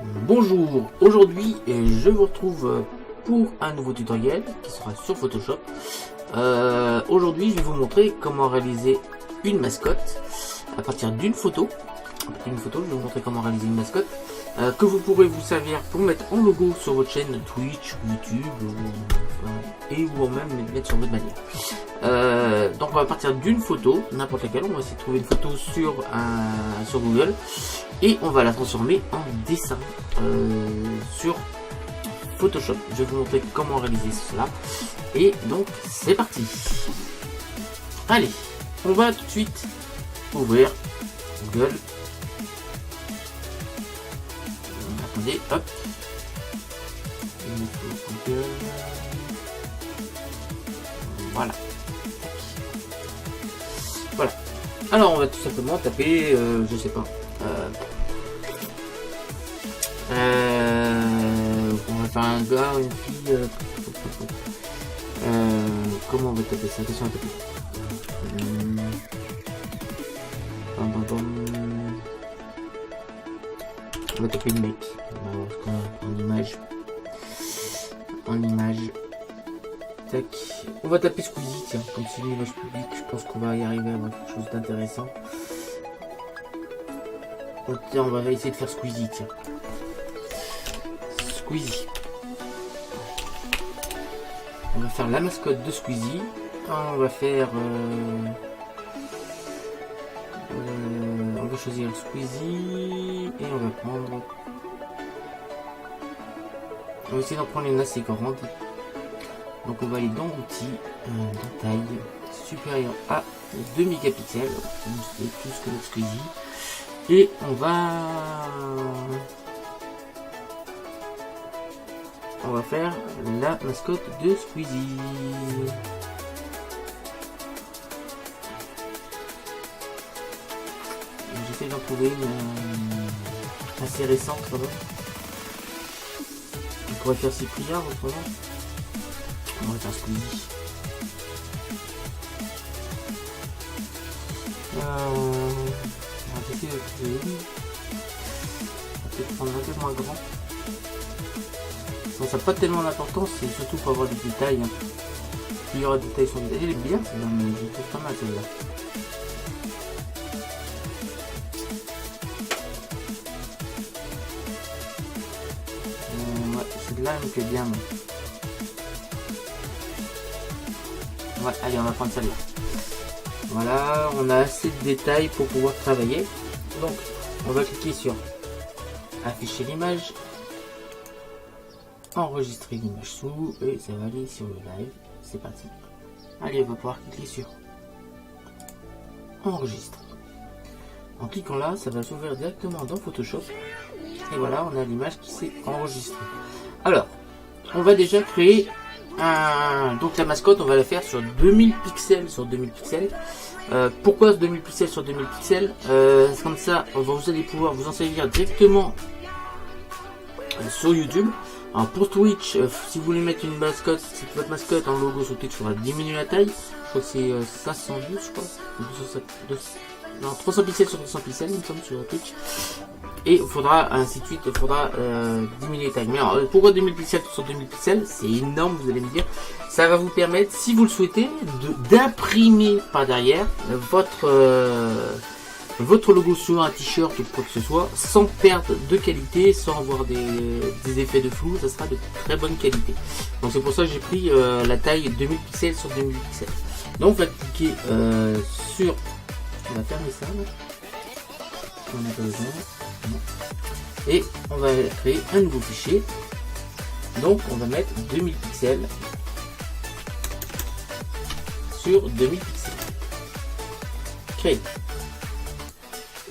Bonjour, aujourd'hui je vous retrouve pour un nouveau tutoriel qui sera sur Photoshop. Aujourd'hui je vais vous montrer comment réaliser une mascotte à partir d'une photo. Je vais vous montrer comment réaliser une mascotte que vous pourrez vous servir pour mettre en logo sur votre chaîne Twitch, YouTube ou même mettre sur votre bannière. Donc on va partir d'une photo, n'importe laquelle, on va essayer de trouver une photo sur Google et on va la transformer en dessin sur Photoshop. Je vais vous montrer comment réaliser cela et donc c'est parti. Allez, on va tout de suite ouvrir Google. Attendez, hop. Google. Voilà. Voilà. Alors on va tout simplement taper, je sais pas. On va faire un gars, une fille. Comment on va taper ça? Attention à taper. On va taper une mec. En image. En image. Tac. On va taper Squeezie, tiens, comme c'est une image publique, je pense qu'on va y arriver à avoir quelque chose d'intéressant. On va essayer de faire Squeezie, tiens. Squeezie. On va faire la mascotte de Squeezie. On va faire... on va choisir Squeezie et on va prendre... On va essayer d'en prendre une assez grande. Donc on va aller dans outils, dans taille, supérieur à 2 mégapixels, c'est plus que notre Squeezie. Et on va faire la mascotte de Squeezie. J'essaie d'en trouver une assez récente quand même. On pourrait faire Cyprien autrement. On va faire Squeezie. On va essayer de trouver une. On va peut-être prendre un peu moins grand. Ça n'a pas tellement d'importance, c'est surtout pour avoir des détails. Il y aura des détails sur les détails. Elle est bien celle-là, mais je trouve pas mal celle-là. Ouais, celle-là elle me plaît bien. Ouais, allez, on va prendre celle-là. Voilà, on a assez de détails pour pouvoir travailler. Donc, on va cliquer sur afficher l'image, enregistrer l'image sous, et ça va aller sur le live. C'est parti. Allez, on va pouvoir cliquer sur enregistrer. En cliquant là, ça va s'ouvrir directement dans Photoshop. Et voilà, on a l'image qui s'est enregistrée. Alors, on va déjà créer donc la mascotte, on va la faire sur 2000 pixels sur 2000 pixels. Pourquoi 2000 pixels sur 2000 pixels? Comme ça, vous allez pouvoir vous en servir directement sur YouTube. Alors pour Twitch, si vous voulez mettre une mascotte, si votre mascotte en logo sur Twitch, il faudra diminuer la taille. Je crois que c'est 512, je crois. Non, 300 pixels sur 300 pixels, il me semble, sur Twitch. Et il faudra, ainsi de suite, il faudra diminuer les tailles. Mais alors, pourquoi 2000 pixels sur 2000 pixels? C'est énorme, vous allez me dire. Ça va vous permettre, si vous le souhaitez, d'imprimer par derrière votre logo sur un t-shirt ou quoi que ce soit, sans perdre de qualité, sans avoir des effets de flou. Ça sera de très bonne qualité. Donc c'est pour ça que j'ai pris la taille 2000 pixels sur 2000 pixels. Donc on va cliquer sur... On va fermer ça. On n'a pas besoin. Et on va créer un nouveau fichier. Donc on va mettre 2000 pixels sur 2000 pixels. Créer.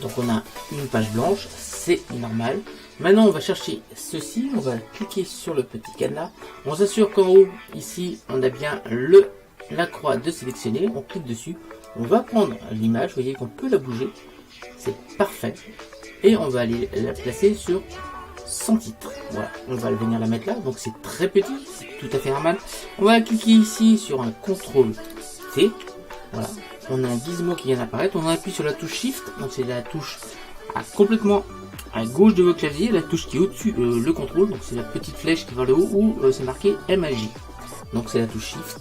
Donc on a une page blanche, c'est normal. Maintenant on va chercher ceci, on va cliquer sur le petit cadenas. On s'assure qu'en haut, ici, on a bien la croix de sélectionner. On clique dessus. On va prendre l'image, vous voyez qu'on peut la bouger. C'est parfait. Et on va aller la placer sur son titre. Voilà, on va venir la mettre là. Donc c'est très petit, c'est tout à fait normal. On va cliquer ici sur un CTRL T. Voilà, on a un gizmo qui vient d'apparaître. On appuie sur la touche Shift. Donc c'est la touche complètement à gauche de votre clavier la touche qui est au-dessus, le contrôle, donc c'est la petite flèche qui va vers le haut où c'est marqué MAJ. Donc c'est la touche Shift.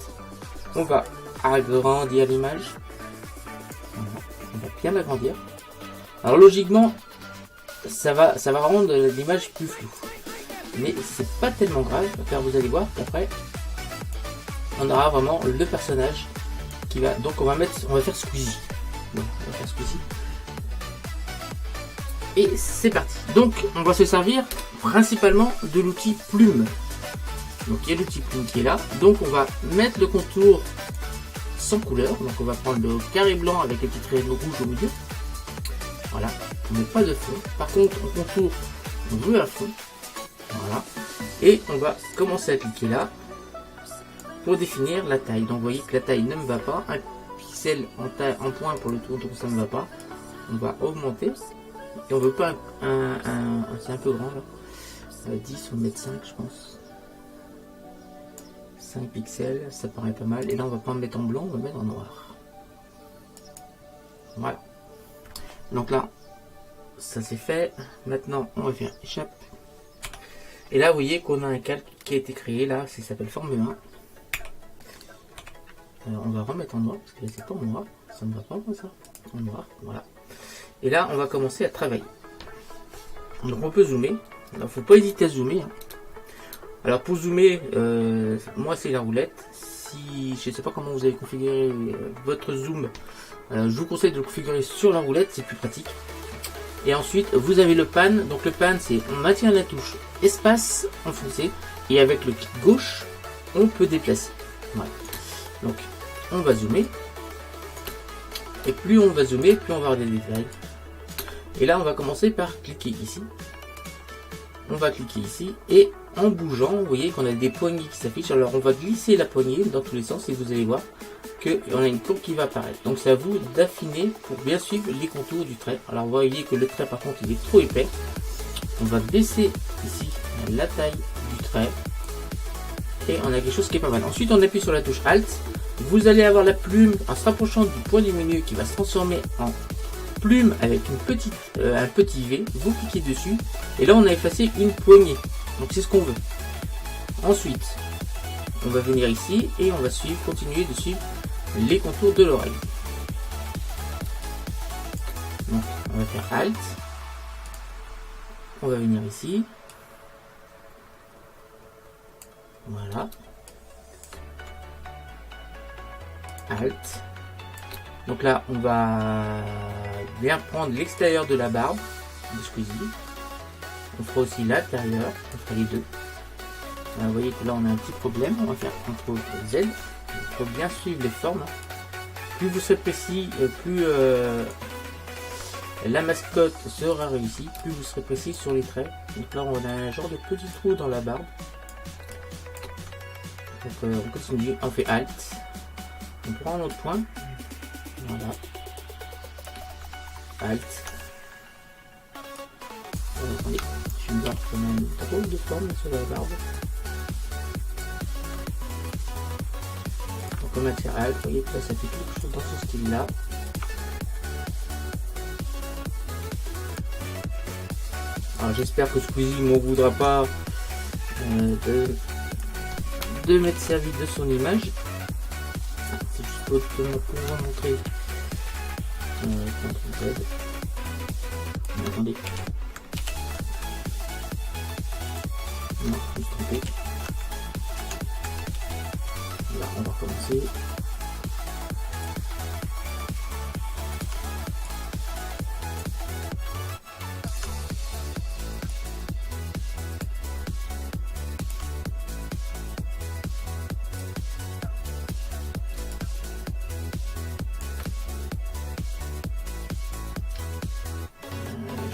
On va agrandir l'image. On va bien l'agrandir. Alors logiquement, ça va rendre l'image plus floue. Mais c'est pas tellement grave, car vous allez voir qu'après, on aura vraiment le personnage qui va. Donc on va faire Squeezie. Bon, on va faire Squeezie. Et c'est parti. Donc on va se servir principalement de l'outil plume. Donc il y a l'outil plume qui est là. Donc on va mettre le contour sans couleur. Donc on va prendre le carré blanc avec les petits traits rouges au milieu. Voilà. On met pas de fond. Par contre on contourne, on veut un fond. Voilà. Et on va commencer à cliquer là pour définir la taille. Donc vous voyez que la taille ne me va pas. Un pixel en point pour le tour, donc ça ne va pas. On va augmenter. Et on veut pas c'est un peu grand là. 10 ou mettre 5 je pense. 5 pixels, ça paraît pas mal. Et là on va pas mettre en blanc, on va mettre en noir. Voilà. Donc là, ça c'est fait. Maintenant on va faire échappe. Et là vous voyez qu'on a un calque qui a été créé là, ça s'appelle Formule 1. Alors on va remettre en noir, parce que là c'est pas en noir, ça ne va pas comme ça. En noir, voilà. Et là on va commencer à travailler. Donc on peut zoomer. Alors faut pas hésiter à zoomer. Hein. Alors pour zoomer, moi c'est la roulette. Si je ne sais pas comment vous avez configuré votre zoom, je vous conseille de le configurer sur la roulette, c'est plus pratique. Et ensuite vous avez le pan. Donc le pan c'est on maintient la touche espace enfoncé et avec le clic gauche on peut déplacer. Voilà. Donc on va zoomer. Et plus on va zoomer, plus on va avoir des détails. Et là, on va commencer par cliquer ici. On va cliquer ici. Et en bougeant, vous voyez qu'on a des poignées qui s'affichent. Alors, on va glisser la poignée dans tous les sens. Et vous allez voir qu'on a une courbe qui va apparaître. Donc, c'est à vous d'affiner pour bien suivre les contours du trait. Alors, vous voyez que le trait, par contre, il est trop épais. On va baisser ici la taille du trait. Et on a quelque chose qui est pas mal. Ensuite, on appuie sur la touche Alt. Vous allez avoir la plume en se rapprochant du point du milieu qui va se transformer en plume avec un petit V. Vous cliquez dessus et là on a effacé une poignée. Donc c'est ce qu'on veut. Ensuite, on va venir ici et on va continuer de suivre les contours de l'oreille. Donc on va faire Alt. On va venir ici. Voilà. Alt. Donc là, on va bien prendre l'extérieur de la barbe de Squeezie. On fera aussi l'intérieur, on fera les deux. Vous voyez que là, on a un petit problème. On va faire CTRL Z. Il faut bien suivre les formes. Plus vous serez précis, plus la mascotte sera réussie, plus vous serez précis sur les traits. Donc là, on a un genre de petit trou dans la barbe. Donc on continue, on fait Alt. On prend un autre point. Voilà. Alt. Attendez, je vais me voir quand même trop de forme sur la barbe. Donc on va faire Alt. Vous voyez que là ça fait quelque chose dans ce style là. Alors j'espère que Squeezie ne m'en voudra pas de m'être servi de son image. C'est juste pour vous montrer. CTRL Z. Attendez. Non, je me suis trompé. Là, on va recommencer.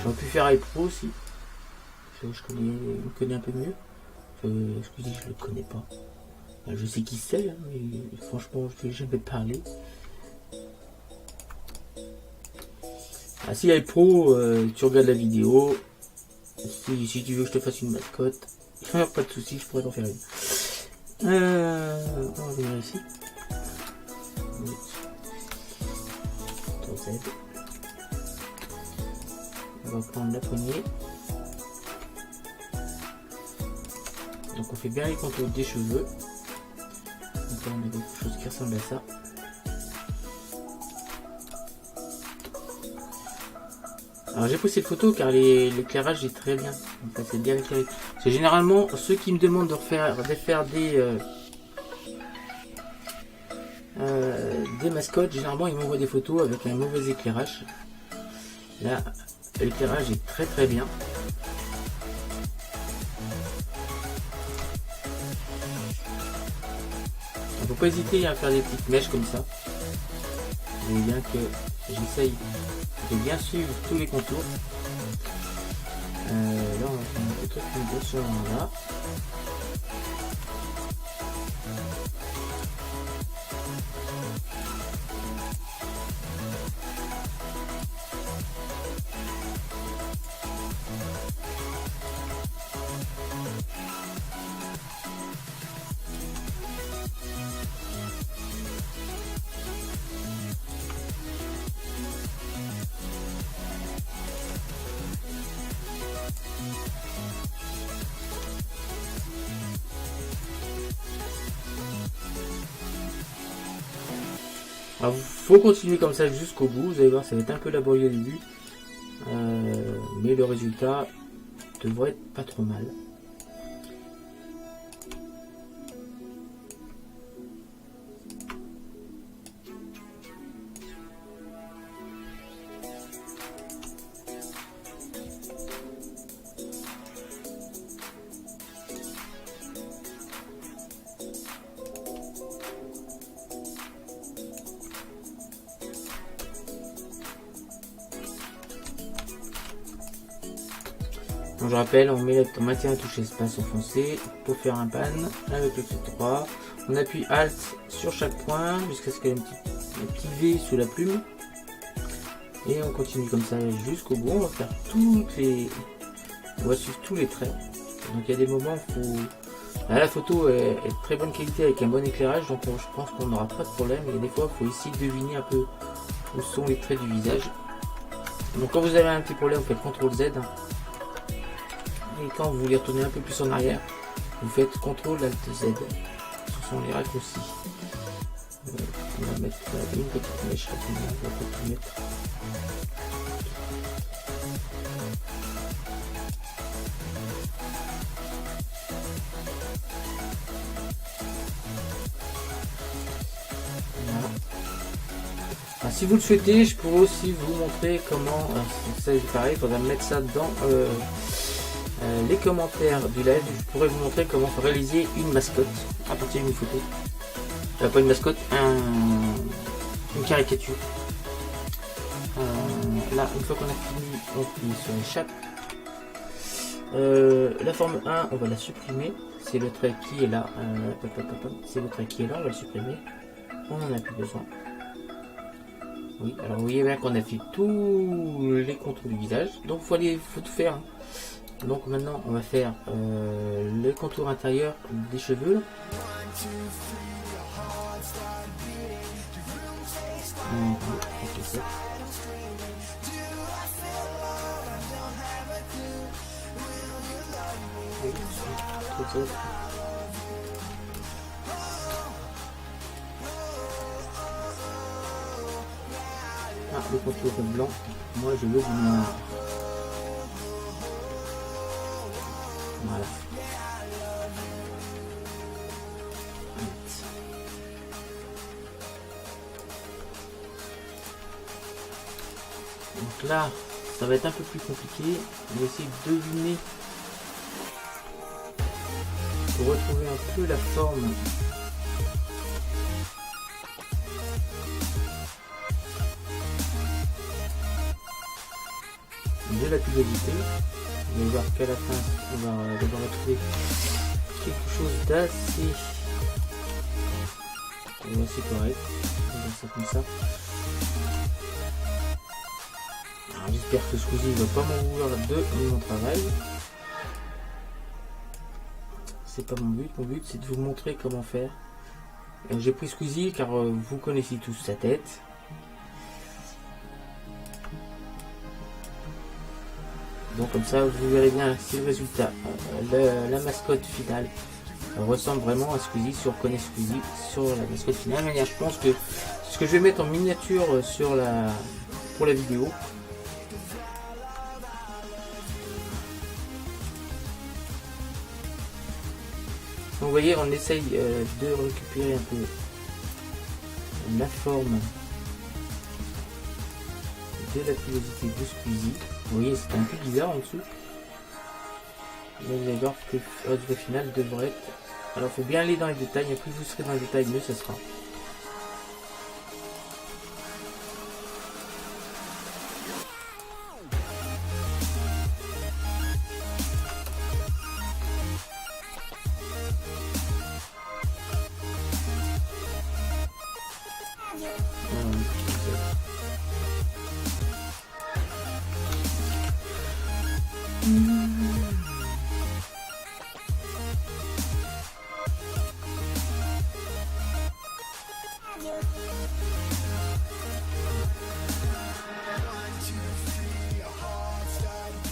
J'aurais pu faire iPro aussi. Je me connais un peu mieux. Excusez, je le connais pas. Je sais qui c'est, hein, mais franchement, je ne vais jamais parler. Ah, si iPro, tu regardes la vidéo. Si tu veux que je te fasse une mascotte, pas de soucis, je pourrais t'en faire une. On va venir ici. On va prendre la poignée. Donc on fait bien les contours des cheveux. Donc là on a quelque chose qui ressemble à ça. Alors j'ai pris cette photo car l'éclairage est très bien. Enfin, c'est bien éclairé. C'est généralement ceux qui me demandent de faire des mascottes. Généralement ils m'envoient des photos avec un mauvais éclairage. Là l'éclairage est très très bien. Il ne faut pas hésiter à faire des petites mèches comme ça. Vous voyez bien que j'essaye de bien suivre tous les contours. Là on va faire un petit truc de ce là. Alors, faut continuer comme ça jusqu'au bout. Vous allez voir, ça va être un peu laborieux au début, mais le résultat devrait être pas trop mal. Donc, je rappelle, on maintient la touche espace enfoncé pour faire un pan avec le clic droit. On appuie Alt sur chaque point jusqu'à ce qu'il y ait un petit V sous la plume. Et on continue comme ça jusqu'au bout. On va faire on va suivre tous les traits. Donc il y a des moments où là, la photo est de très bonne qualité avec un bon éclairage, donc je pense qu'on n'aura pas de problème. Et des fois, il faut essayer de deviner un peu où sont les traits du visage. Donc quand vous avez un petit problème, vous faites CTRL Z. Et quand vous voulez retourner un peu plus en arrière, vous faites CTRL ALT Z. Ce sont les raccourcis. On va mettre une petite mèche rapidement. On va peut-être mettre. Voilà. Alors, si vous le souhaitez, je pourrais aussi vous montrer comment. Ça c'est pareil, il faudra mettre ça dans les commentaires du live. Je pourrais vous montrer comment réaliser une mascotte à partir d'une photo. Pas une mascotte, une caricature. Là, une fois qu'on a fini, on clique sur l'échappe. La forme 1, on va la supprimer. C'est le trait qui est là. C'est le trait qui est là, on va le supprimer. On n'en a plus besoin. Oui, alors vous voyez bien qu'on a fait tous les contours du visage. Donc il faut tout faire. Hein. Donc maintenant on va faire le contour intérieur des cheveux. Le contour blanc, moi je veux du noir. Voilà. Donc là, ça va être un peu plus compliqué. On va essayer de deviner pour retrouver un peu la forme. De la pulosité. On va voir qu'à la fin on va devoir retrouver quelque chose d'assez correct. On va faire ça comme ça. J'espère que Squeezie ne va pas m'en vouloir de mon travail. C'est pas mon but c'est de vous montrer comment faire. J'ai pris Squeezie car vous connaissez tous sa tête. Donc comme ça vous verrez bien si le résultat, la mascotte finale ressemble vraiment à Squeezie, si on reconnaît Squeezie sur la mascotte finale. Mais je pense que ce que je vais mettre en miniature pour la vidéo. Donc vous voyez, on essaye de récupérer un peu la forme de la pilosité de Squeezie. Vous voyez, c'est un peu bizarre en dessous. Mais vous allez voir que le résultat final devrait être... Alors il faut bien aller dans les détails, et plus vous serez dans les détails, mieux ça sera.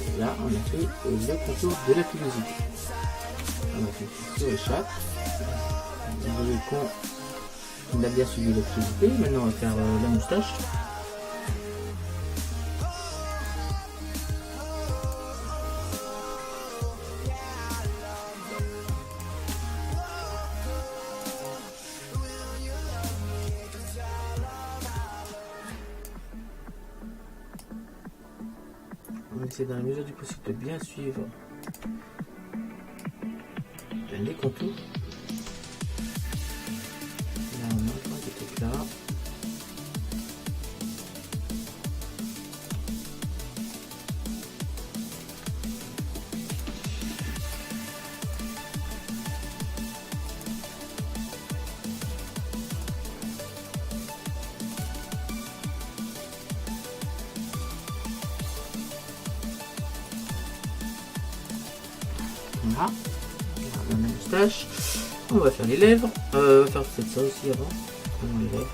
Et là, on a fait le contour de la pilosité. On a fait sur les chattes. Vous voyez qu'on a bien suivi la pilosité. Maintenant, on va faire la moustache. On essaie dans la mesure du possible de bien suivre les contours. Là on a un petit truc là. Voilà, on a la moustache, on va faire les lèvres, on va faire peut-être ça aussi avant, les lèvres.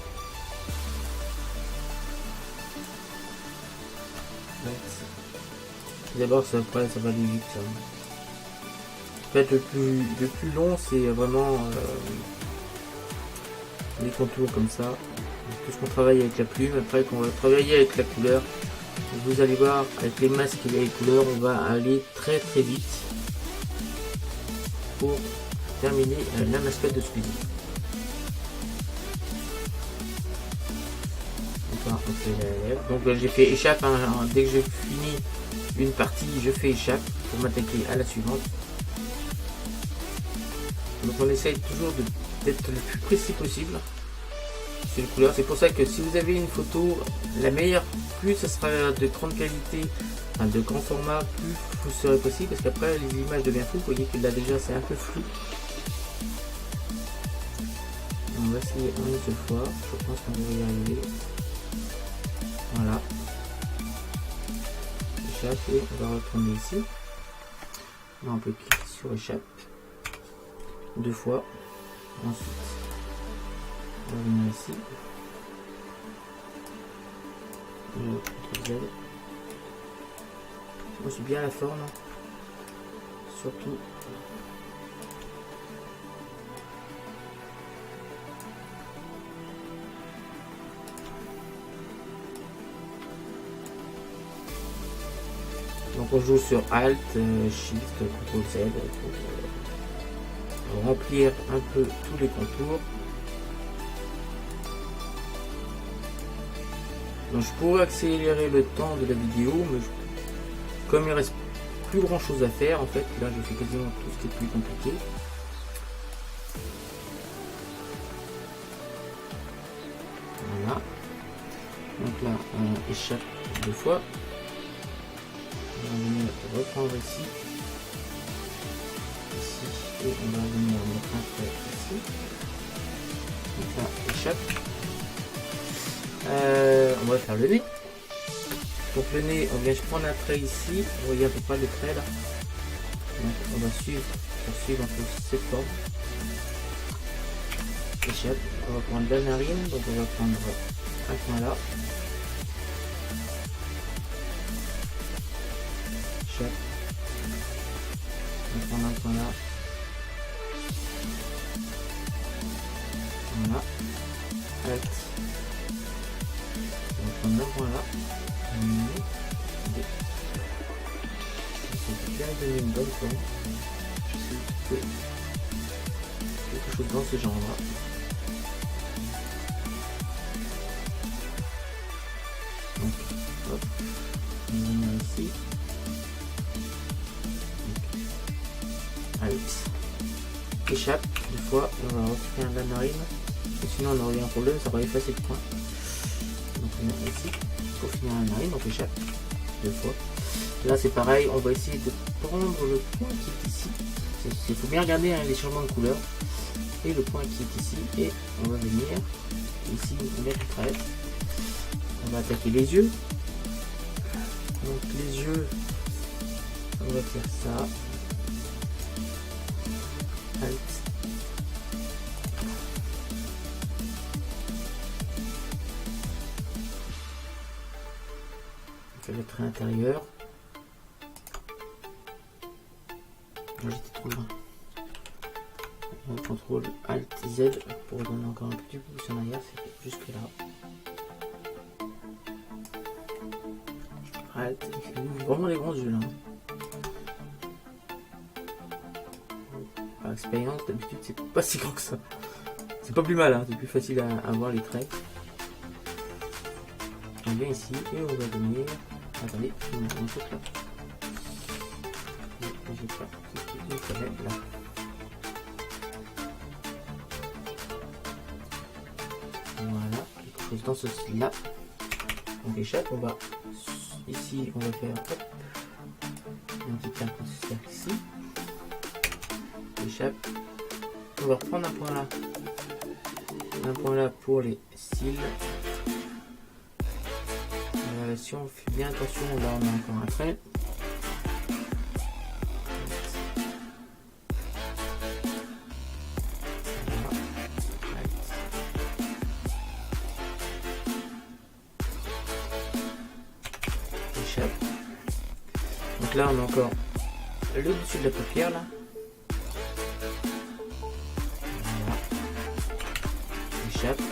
D'abord ça, après ça va aller vite ça. En fait le plus long c'est vraiment les contours comme ça, puisqu'on travaille avec la plume, après qu'on va travailler avec la couleur, vous allez voir avec les masques et les couleurs on va aller très très vite pour terminer la mascotte de Squeezie. Enfin, on fait la lèvre. Donc j'ai fait échappe, hein, dès que j'ai fini une partie je fais échappe pour m'attaquer à la suivante. Donc on essaye toujours d'être le plus précis possible sur les couleurs. C'est pour ça que si vous avez une photo, la meilleure, plus ça sera de grande qualité, de grand format, plus vous serez possible, parce qu'après l'image devient floue. Vous voyez que là déjà c'est un peu flou. On va essayer une seule fois, je pense qu'on va y arriver. Voilà. Échappe et on va retourner ici. Là on peut cliquer sur échappe deux fois. Ensuite on va venir ici. CTRL Z. Moi j'ai bien la forme, surtout. Donc on joue sur Alt, Shift, CTRL Z pour remplir un peu tous les contours. Donc je pourrais accélérer le temps de la vidéo, mais comme il reste plus grand chose à faire en fait, là je fais quasiment tout ce qui est plus compliqué. Voilà. Donc là on échappe deux fois. On va venir reprendre ici. Et on va venir mettre un trait ici. Donc là échappe. On va faire le nez. Donc le nez, on vient prendre un trait ici. Vous voyez à peu près le trait là. Donc on va poursuivre un peu cette forme. Échappe. On va prendre la narine. Donc on va prendre un point là. échappe. On va prendre un point là. Voilà. Alt. On va prendre un point là. C'est bien donné une bonne forme. Je sais que quelque chose dans ce genre là. Donc, hop. On va venir ici. Alt. Échappe. Deux fois. On va retirer la narine. Et sinon on aurait eu un problème, ça aurait effacé le point. Donc on vient ici. Pour finir la narine, on échappe. Deux fois. Là c'est pareil, on va essayer de prendre le point qui est ici. Il faut bien regarder hein, les changements de couleur. Et le point qui est ici. Et on va venir ici mettre une crête. On va attaquer les yeux. Donc les yeux, on va faire ça. Alt. On fait le trait intérieur. J'étais trop loin. On contrôle Alt Z pour donner encore un petit pouce en arrière, c'est jusque là. Alt, il ouvre vraiment les grands yeux là. Par expérience, d'habitude c'est pas si grand que ça. C'est pas plus mal, hein, c'est plus facile à voir les traits. On vient ici et on va venir. Attendez, je vais mettre un truc là. J'ai pas une palette là. Voilà, quelque chose dans ce style là. On échappe, on va ici, on va faire hop, un petit cercle ici. Échappe. On va reprendre un point là pour les cils. Si on fait bien attention, là on a encore un trait. Échappe. Donc là on a encore le dessus de la paupière là. Voilà. Échappe.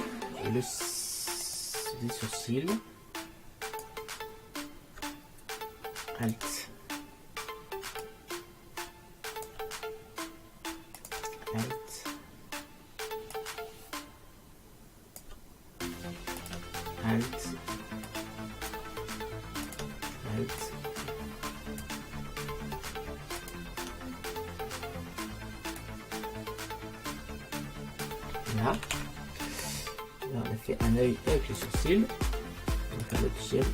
Les sourcils. Alt. Alt. Alt. Alt. Là. Là, on a fait un œil avec les sourcils. On va faire le deuxième.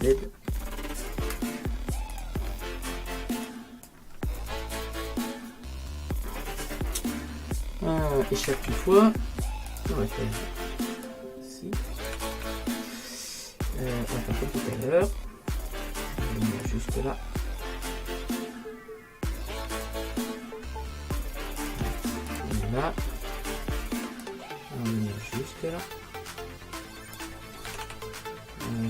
Z. Échappe une fois. On va faire ici. On va faire comme tout à l'heure. On va venir juste là. Et là. On va venir juste là.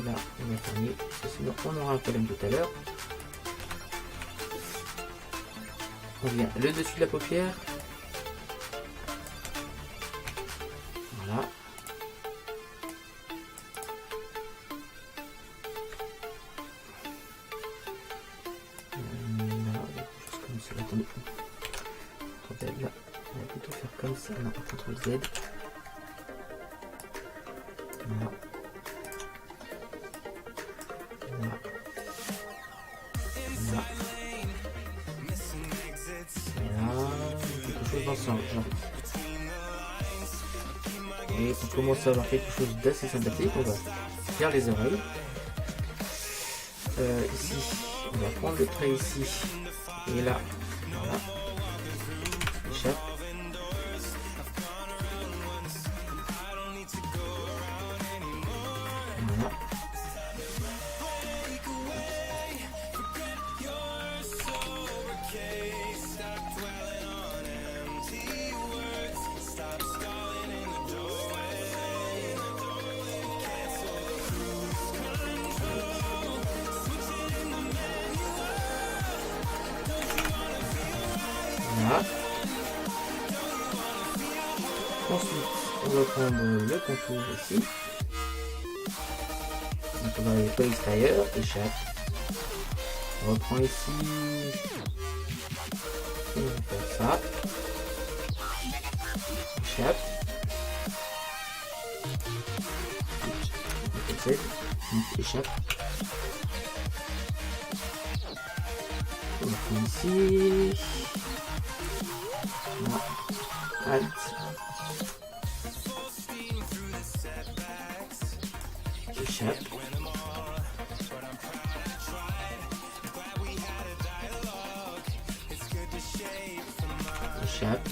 Là, on va terminer, sinon on aura un problème tout à l'heure. On vient le dessus de la paupière. Voilà. Là, quelque chose comme ça. Attendez. Là, on va plutôt faire comme ça. Non, CTRL Z. Voilà. Genre. Et pour commencer à avoir quelque chose d'assez sympathique, on va faire les oreilles. ici, on va prendre le trait ici. Et là, voilà. Échappe. Voilà. Voilà. Ensuite, on va prendre le contour ici. Donc on va aller à l'extérieur, échappe. On reprend ici. Et on va faire ça. Échappe. Échappe. On reprend ici. Voilà. Alt. Échappe. Échappe.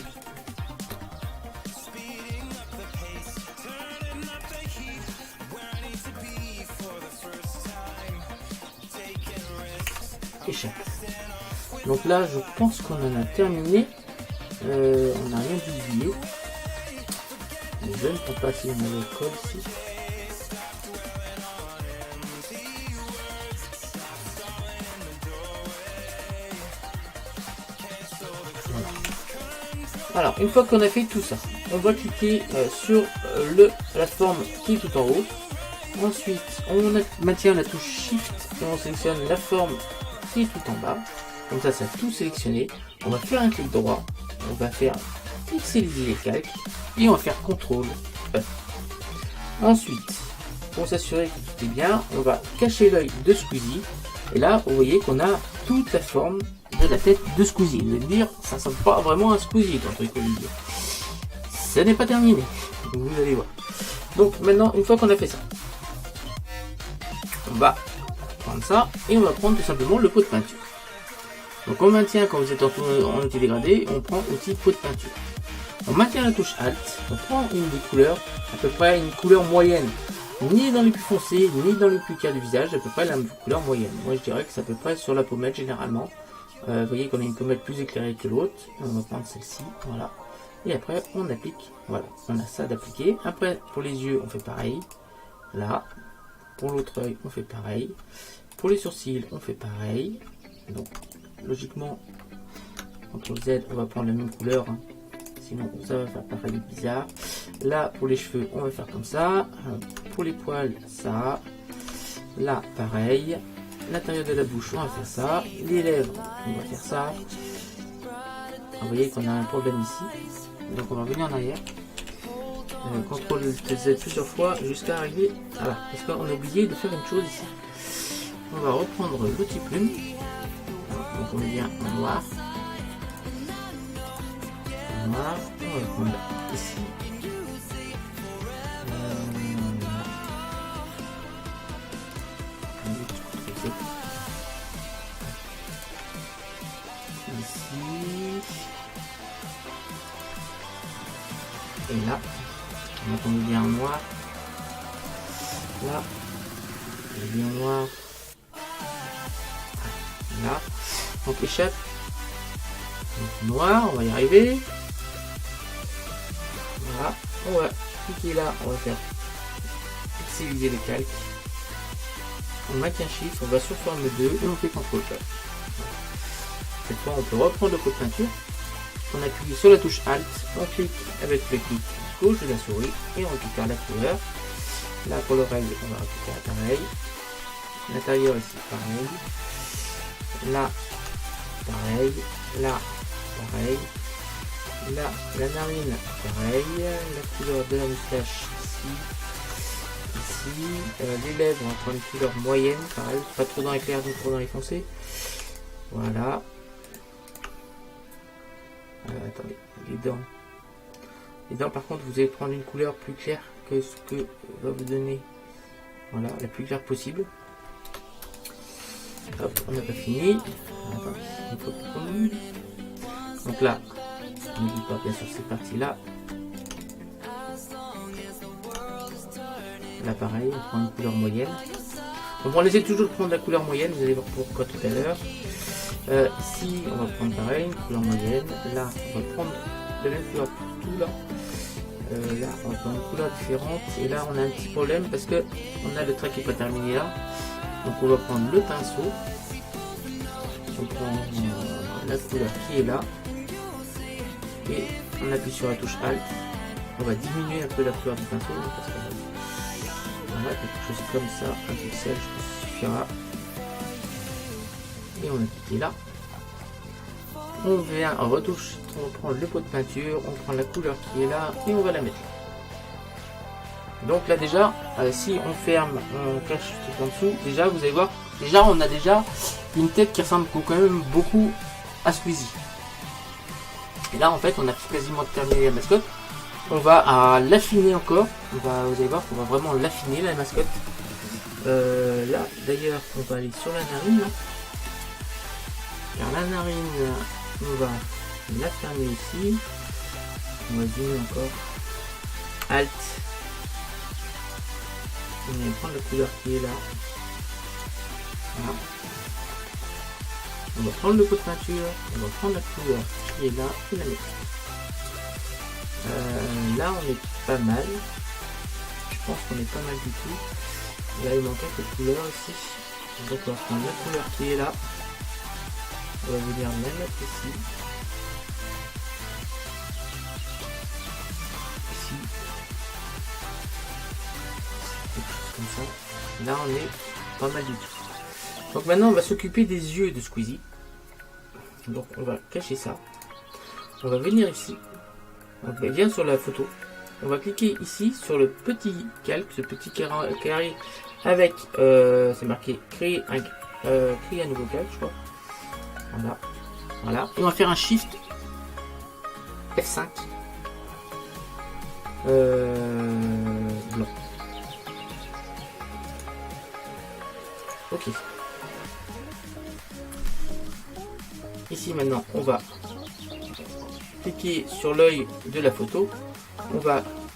Échappe. Donc là, je pense qu'on en a terminé. On n'a rien oublié. Je ne pense pas si on a le code ici. Voilà. Alors, une fois qu'on a fait tout ça, on va cliquer sur la forme qui est tout en haut. Ensuite, on maintient la touche Shift et on sélectionne la forme qui est tout en bas. Comme ça, ça a tout sélectionné. On va faire un clic droit. On va faire pixeliser les calques et on va faire CTRL E. Ensuite, pour s'assurer que tout est bien, on va cacher l'œil de Squeezie. Et là, vous voyez qu'on a toute la forme de la tête de Squeezie. Vous allez me dire, ça ne ressemble pas vraiment à Squeezie, ton truc, Olivier. Ce n'est pas terminé. Vous allez voir. Donc maintenant, une fois qu'on a fait ça, on va prendre ça et on va prendre tout simplement le pot de peinture. Donc on maintient, quand vous êtes en outil dégradé, on prend outil pot de peinture. On maintient la touche Alt, on prend une des couleurs, à peu près une couleur moyenne, ni dans les plus foncés, ni dans les plus clairs du visage, à peu près la couleur moyenne. Moi je dirais que c'est à peu près sur la pommette généralement. Vous voyez qu'on a une pommette plus éclairée que l'autre, on va prendre celle-ci, voilà. Et après on applique, voilà, on a ça d'appliquer. Après pour les yeux on fait pareil, là. Pour l'autre œil on fait pareil. Pour les sourcils on fait pareil. Donc logiquement, CTRL Z, on va prendre la même couleur, hein. Sinon ça va faire pareil bizarre. Là, pour les cheveux, on va faire comme ça. Pour les poils, ça. Là, pareil. L'intérieur de la bouche, on va faire ça. Les lèvres, on va faire ça. Vous voyez qu'on a un problème ici. Donc on va revenir en arrière. CTRL Z plusieurs fois jusqu'à arriver. Voilà, parce qu'on a oublié de faire une chose ici. On va reprendre l'outil plume. Donc on met bien en noir. En noir, on va prendre ici. Ici. Et là. Donc on met bien en noir. Là. On met bien en noir. Là. Donc échappe. Donc noir, on va y arriver. Voilà, on va cliquer là, on va faire pixeliser les calques. On maintient Shift, on va sur forme 2 et on fait CTRL E. Cette fois on peut reprendre le pot de peinture. On appuie sur la touche Alt, on clique avec le clic gauche de la souris et on récupère la couleur. Là pour l'oreille, on va récupérer pareil. L'intérieur ici, pareil. Là, pareil. Là, pareil. Là, la narine, pareil. La couleur de la moustache ici. Ici. Les lèvres, on va prendre une couleur moyenne, pareil. Pas trop dans les clairs, ni trop dans les foncés. Voilà. Attendez, les dents. Les dents, par contre, vous allez prendre une couleur plus claire que ce que va vous donner. Voilà, la plus claire possible. hop, on n'a pas fini. Donc là, n'oublie pas bien sûr cette partie-là. Là pareil, on prend une couleur moyenne. On va essayer toujours de prendre la couleur moyenne, vous allez voir pourquoi tout à l'heure. Ici, on va prendre pareil, une couleur moyenne. Là, on va prendre la même couleur partout là. Là, on va prendre une couleur différente. Et là, on a un petit problème parce que on a le trait qui n'est pas terminé là. Donc, on va prendre le pinceau. On prend la couleur qui est là. Et on appuie sur la touche Alt. On va diminuer un peu la couleur du pinceau. Voilà, quelque chose comme ça. Un pixel, je pense que ça suffira. Et on applique là. On vient en retouche, on prend le pot de peinture, on prend la couleur qui est là et on va la mettre. Donc là déjà, si on ferme, on cache tout en dessous, déjà vous allez voir, déjà on a déjà une tête qui ressemble quand même beaucoup à Squeezie. Et là en fait on a quasiment terminé la mascotte. On va l'affiner encore, vous allez voir qu'on va vraiment l'affiner la mascotte. Là d'ailleurs on va aller sur la narine. Là. Car la narine, on va la fermer ici. On va zoomer encore. Alt. On va prendre la couleur qui est là. Voilà. On va prendre le pot de peinture. On va prendre la couleur qui est là et la mettre. Là, on est pas mal. Je pense qu'on est pas mal du tout. Là, il manque quelques couleurs ici. Donc, on va prendre la couleur qui est là. On va venir la mettre ici. Ici. Quelque chose comme ça. Là, on est pas mal du tout. Donc maintenant, on va s'occuper des yeux de Squeezie. Donc, on va cacher ça. On va venir ici. On vient sur la photo. On va cliquer ici sur le petit calque, ce petit carré avec, c'est marqué créer un nouveau calque, je crois. Voilà. Voilà. Et on va faire un Shift F5. Blanc. Ok. Ici maintenant, on va cliquer sur l'œil de la photo.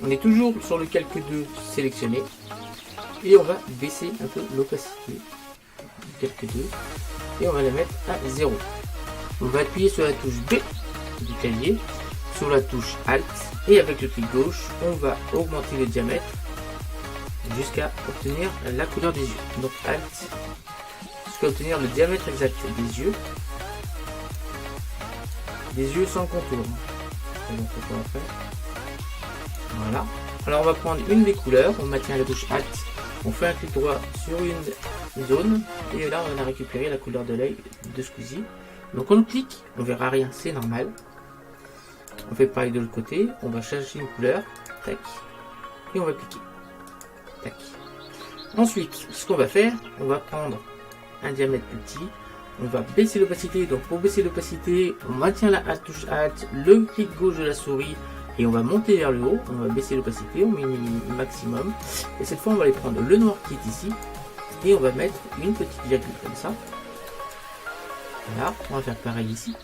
On est toujours sur le calque 2 sélectionné. Et on va baisser un peu l'opacité du calque 2. Et on va la mettre à 0. On va appuyer sur la touche B du clavier, sur la touche Alt, et avec le clic gauche, on va augmenter le diamètre jusqu'à obtenir la couleur des yeux. Donc Alt, jusqu'à obtenir le diamètre exact des yeux sans contour. Voilà. Alors on va prendre une des couleurs, on maintient la touche Alt, on fait un clic droit sur une zone, et là on a récupéré la couleur de l'œil de Squeezie. Donc on clique, on verra rien, c'est normal. On fait pareil de l'autre côté, on va chercher une couleur, tac, et on va cliquer, tac. Ensuite, ce qu'on va faire, on va prendre un diamètre plus petit, on va baisser l'opacité. Donc pour baisser l'opacité, on maintient la touche Alt, le clic gauche de la souris, et on va monter vers le haut, on va baisser l'opacité, on met le maximum, et cette fois on va aller prendre le noir qui est ici, et on va mettre une petite virgule comme ça. Voilà, on va faire pareil ici.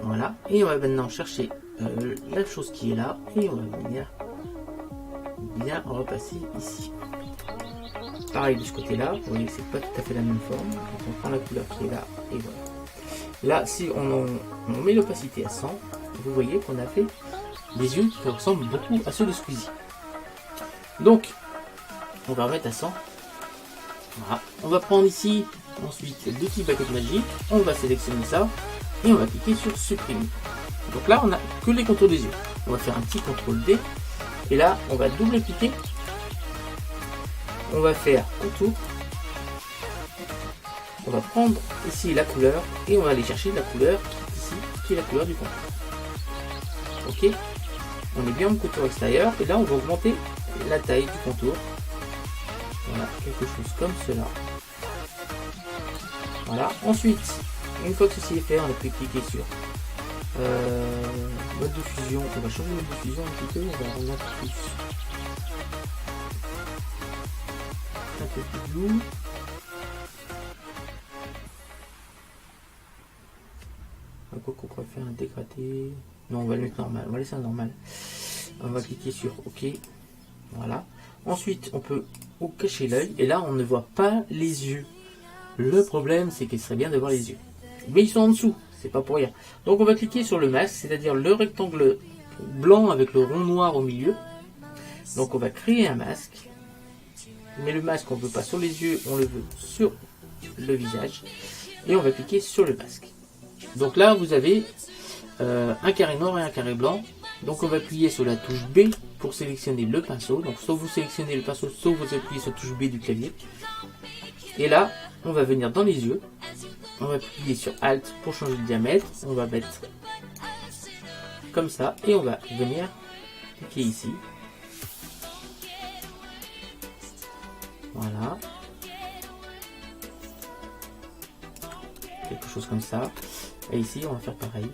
Voilà, et on va maintenant chercher la chose qui est là, et on va venir bien repasser ici. Pareil de ce côté-là, vous voyez que c'est pas tout à fait la même forme, donc on prend la couleur qui est là, et voilà. Là, si on met l'opacité à 100, vous voyez qu'on a fait des yeux qui ressemblent beaucoup à ceux de Squeezie. Donc, on va remettre à 100. Voilà. On va prendre ici ensuite le petit baguette magique, on va sélectionner ça et on va cliquer sur supprimer. Donc là, on n'a que les contours des yeux. On va faire un petit CTRL D et là, on va double-cliquer. On va faire contour. On va prendre ici la couleur et on va aller chercher la couleur qui est ici, qui est la couleur du contour. Ok, on est bien au contour extérieur et là on va augmenter la taille du contour. Voilà, quelque chose comme cela. Voilà, ensuite, une fois que ceci est fait, on a pu cliquer sur mode de fusion. On va changer le mode de fusion un petit peu, on va rendre un peu plus bleu. Quoi qu'on pourrait faire un dégradé. Non, on va le mettre normal. On va laisser un normal. On va cliquer sur OK. Voilà. Ensuite, on peut cacher l'œil. Et là, on ne voit pas les yeux. Le problème, c'est qu'il serait bien de voir les yeux. Mais ils sont en dessous. C'est pas pour rien. Donc, on va cliquer sur le masque, c'est-à-dire le rectangle blanc avec le rond noir au milieu. Donc, on va créer un masque. Mais le masque, on ne veut pas sur les yeux, on le veut sur le visage. Et on va cliquer sur le masque. Donc là, vous avez un carré noir et un carré blanc. Donc on va appuyer sur la touche B pour sélectionner le pinceau. Donc soit vous sélectionnez le pinceau, soit vous appuyez sur la touche B du clavier. Et là, on va venir dans les yeux. On va appuyer sur Alt pour changer le diamètre. On va mettre comme ça. Et on va venir cliquer ici. Voilà. Quelque chose comme ça. Et ici, on va faire pareil.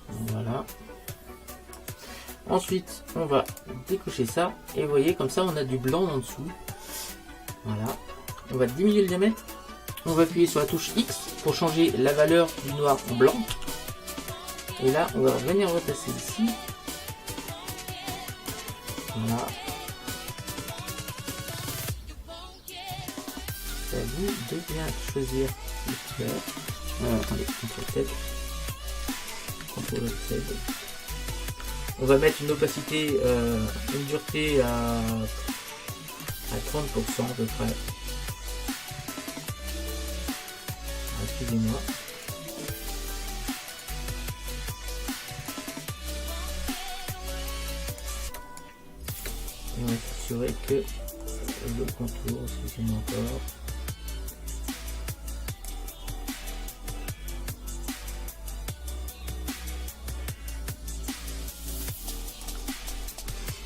Voilà. Ensuite, on va décocher ça. Et vous voyez, comme ça, on a du blanc en dessous. Voilà. On va diminuer le diamètre. On va appuyer sur la touche X pour changer la valeur du noir en blanc. Et là, on va venir replacer ici. Voilà. C'est à vous de bien choisir les couleurs. Attendez, CTRL Z. On va mettre une opacité, une dureté à 30% à peu près. Excusez-moi. Et on va s'assurer que le contour, excusez-moi encore.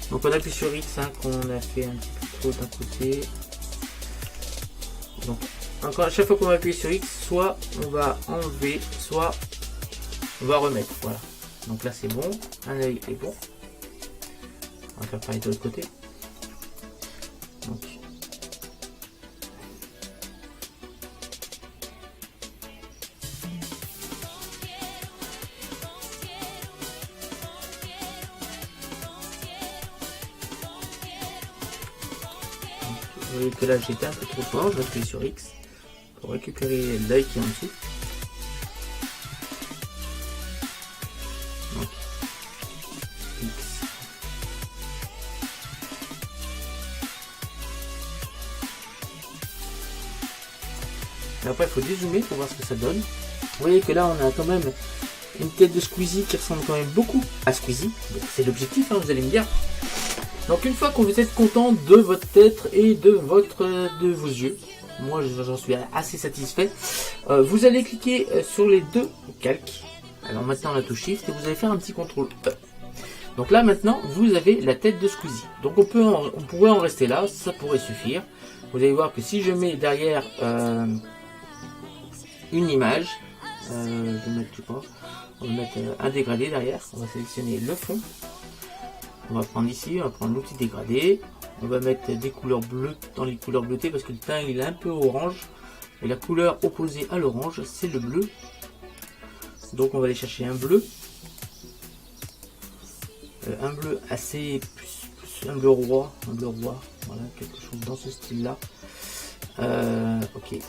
Donc on appuie sur X qu'on a fait un petit peu trop d'un côté. Donc encore à chaque fois qu'on va appuyer sur X, soit on va enlever, soit on va remettre. Voilà. Donc là c'est bon, un œil est bon. On va faire pareil de l'autre côté. Donc. Vous voyez que là j'étais un peu trop fort, je vais appuyer sur X pour récupérer l'œil qui est en dessous. Donc, X. Et après il faut dézoomer pour voir ce que ça donne. Vous voyez que là on a quand même une tête de Squeezie qui ressemble quand même beaucoup à Squeezie. C'est l'objectif, hein, vous allez me dire. Donc une fois que vous êtes content de votre tête et de vos yeux, moi j'en suis assez satisfait, vous allez cliquer sur les deux calques. Alors maintenant la touche Shift et vous allez faire un petit contrôle E. Donc là maintenant vous avez la tête de Squeezie. Donc on pourrait en rester là, ça pourrait suffire. Vous allez voir que si je mets derrière une image, je vais mettre, je sais pas, on va mettre un dégradé derrière, on va sélectionner le fond. On va prendre ici, on va prendre l'outil dégradé. On va mettre des couleurs bleues dans les couleurs bleutées parce que le teint il est un peu orange. Et la couleur opposée à l'orange, c'est le bleu. Donc on va aller chercher un bleu. Un bleu assez plus un bleu roi. Voilà, quelque chose dans ce style là. Ok.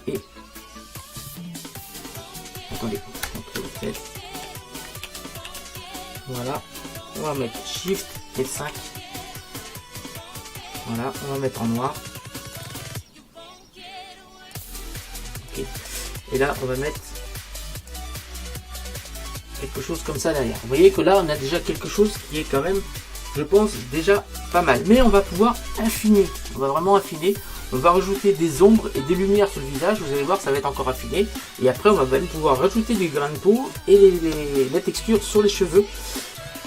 Et attendez, voilà. On va mettre Shift et 5. Voilà, on va mettre en noir. Ok. Et là, on va mettre quelque chose comme ça derrière. Vous voyez que là, on a déjà quelque chose qui est quand même, je pense, déjà pas mal. Mais on va pouvoir affiner. On va vraiment affiner. On va rajouter des ombres et des lumières sur le visage. Vous allez voir, ça va être encore affiné. Et après, on va même pouvoir rajouter du grain de peau et la texture sur les cheveux.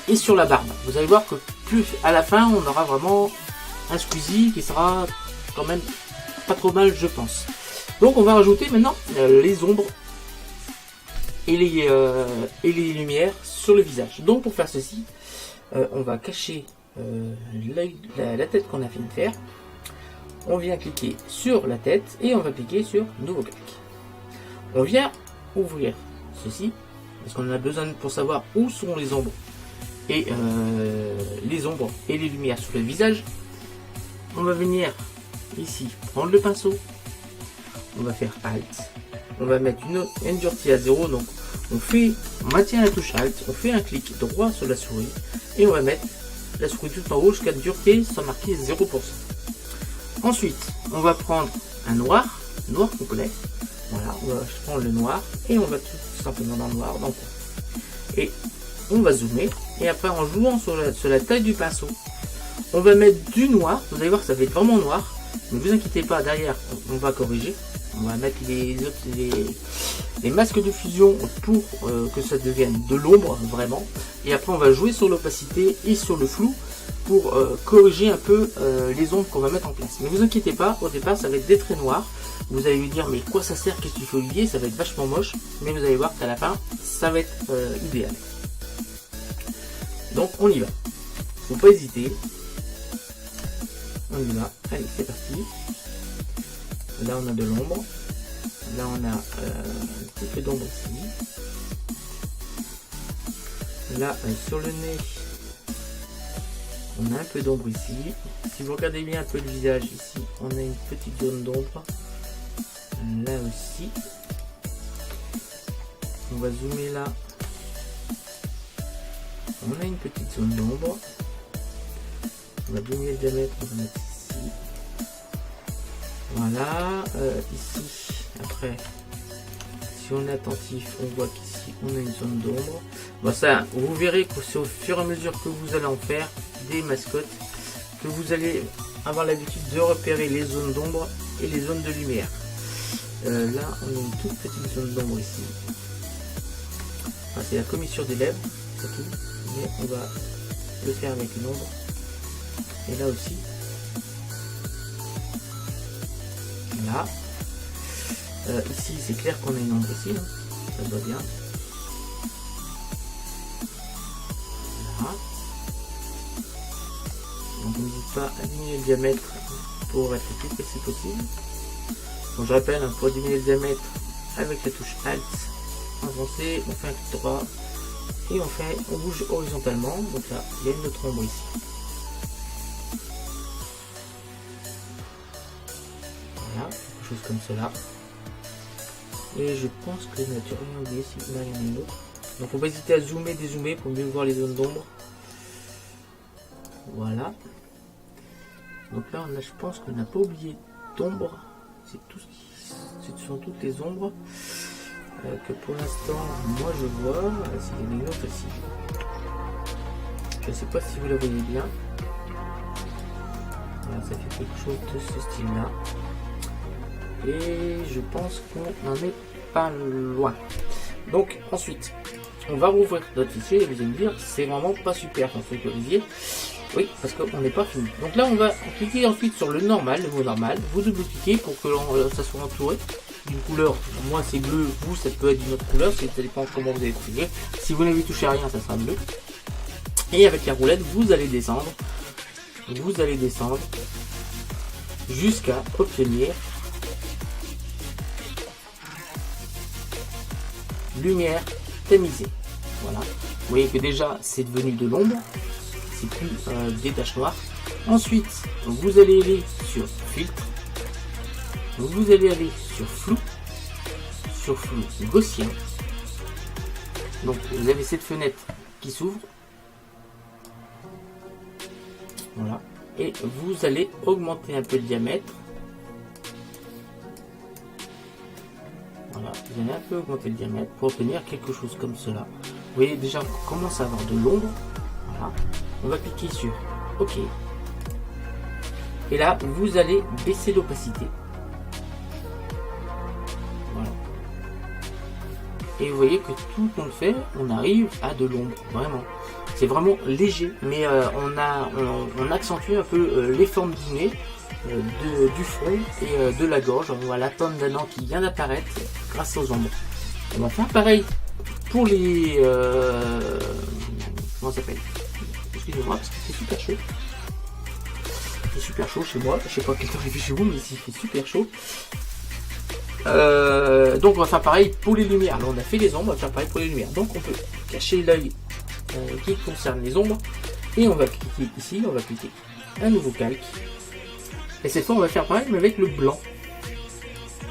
Et sur la barbe, vous allez voir que plus à la fin on aura vraiment un Squeezie qui sera quand même pas trop mal, je pense. Donc on va rajouter maintenant les ombres et les lumières sur le visage. Donc pour faire ceci, on va cacher la tête qu'on a fait de faire. on vient cliquer sur la tête et on va cliquer sur nouveau calque. On vient ouvrir ceci parce qu'on en a besoin pour savoir où sont les ombres et les lumières sur le visage. On va venir ici prendre le pinceau, on va faire Alt, on va mettre une dureté à 0, donc on maintient la touche Alt, on fait un clic droit sur la souris et on va mettre la souris tout en haut jusqu'à dureté sans marquer 0%. Ensuite, on va prendre un noir complet. Voilà, on va prendre le noir et on va tout simplement dans le noir, dans le coin. Et on va zoomer. Et après, en jouant sur la taille du pinceau, on va mettre du noir. Vous allez voir que ça va être vraiment noir. Ne vous inquiétez pas, derrière, on va corriger. On va mettre les masques de fusion pour que ça devienne de l'ombre, vraiment. Et après, on va jouer sur l'opacité et sur le flou pour corriger un peu les ombres qu'on va mettre en place. Mais ne vous inquiétez pas, au départ, ça va être des traits noirs. Vous allez lui dire, mais quoi ça sert, qu'est-ce qu'il faut oublier, ça va être vachement moche. Mais vous allez voir qu'à la fin, ça va être idéal. Donc, on y va. Faut pas hésiter. On y va. Allez, c'est parti. Là, on a de l'ombre. Là, on a un petit peu d'ombre ici. Là, sur le nez, on a un peu d'ombre ici. Si vous regardez bien un peu le visage, ici, on a une petite zone d'ombre. Là aussi. On va zoomer là. On a une petite zone d'ombre. On va diminuer le diamètre, on va mettre ici. Voilà. Ici, après, si on est attentif, on voit qu'ici, on a une zone d'ombre. Bon, ça, vous verrez que c'est au fur et à mesure que vous allez en faire des mascottes, que vous allez avoir l'habitude de repérer les zones d'ombre et les zones de lumière. Là, on a une toute petite zone d'ombre ici. Enfin, c'est la commissure des lèvres, c'est tout. Mais on va le faire avec une ombre. Et là aussi. Là. Ici, c'est clair qu'on a une ombre ici. Hein. Ça va bien. Là. Donc, n'hésite pas à diminuer le diamètre pour être le plus précis possible. Donc, je rappelle, hein, pour diminuer le diamètre avec la touche Alt, avancé, on fait un clic droit et on bouge horizontalement. Donc là, il y a une autre ombre ici. Voilà, quelque chose comme cela. Et je pense que je n'ai rien oublié, si là il y en a une autre. Donc on va hésiter à zoomer, dézoomer pour mieux voir les zones d'ombre. Voilà. Donc là, je pense qu'on n'a pas oublié d'ombre. C'est tout ce sont toutes les ombres que pour l'instant moi je vois. Il y en a une autre ici. Je ne sais pas si vous la voyez bien. Voilà, ça fait quelque chose de ce style là. Et je pense qu'on n'en est pas loin. Donc ensuite, on va rouvrir notre fichier et vous allez me dire c'est vraiment pas super sans sécuriser. Oui, parce qu'on n'est pas fini. Donc là, on va cliquer ensuite sur le normal, le mot normal. Vous double-cliquez pour que ça soit entouré d'une couleur. Moi, c'est bleu. Vous, ça peut être d'une autre couleur. Ça dépend comment vous avez trouvé. Si vous n'avez touché à rien, ça sera bleu. Et avec la roulette, vous allez descendre. Vous allez descendre jusqu'à obtenir lumière tamisée. Voilà. Vous voyez que déjà, c'est devenu de l'ombre. C'est plus des taches noires. Ensuite, vous allez aller sur filtre. Vous allez aller sur flou gaussien. Donc vous avez cette fenêtre qui s'ouvre. Voilà. Et vous allez augmenter un peu le diamètre. Voilà, vous allez un peu augmenter le diamètre pour obtenir quelque chose comme cela. Vous voyez déjà on commence à avoir de l'ombre. Voilà. On va cliquer sur OK. Et là, vous allez baisser l'opacité. Voilà. Et vous voyez que tout qu'on fait, on arrive à de l'ombre. Vraiment. C'est vraiment léger. Mais on accentue un peu les formes du nez, du front et de la gorge. On voit la pomme d'un an qui vient d'apparaître grâce aux ombres. On va faire pareil pour les... comment ça s'appelle ? Excusez-moi parce que c'est super chaud. fait super chaud chez moi. Je sais pas quel temps il fait chez vous, mais ici il fait super chaud. Donc on va faire pareil pour les lumières. Là on a fait les ombres, on va faire pareil pour les lumières. Donc on peut cacher l'œil qui concerne les ombres. Et on va cliquer ici, on va cliquer un nouveau calque. Et cette fois on va faire pareil mais avec le blanc.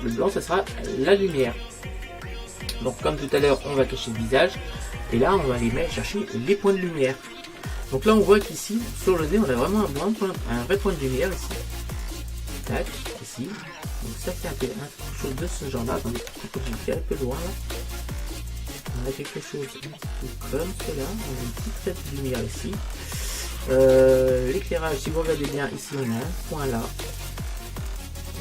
Le blanc ça sera la lumière. Donc comme tout à l'heure on va cacher le visage. Et là on va aller chercher les points de lumière. Donc là on voit qu'ici sur le nez on a vraiment un vrai point de lumière ici. Tac, ici. Donc ça fait quelque chose de ce genre là. Attendez, j'ai un peu loin là. On a quelque chose un petit peu comme cela. On a une petite tête de lumière ici. L'éclairage, si vous regardez bien ici on a un point là.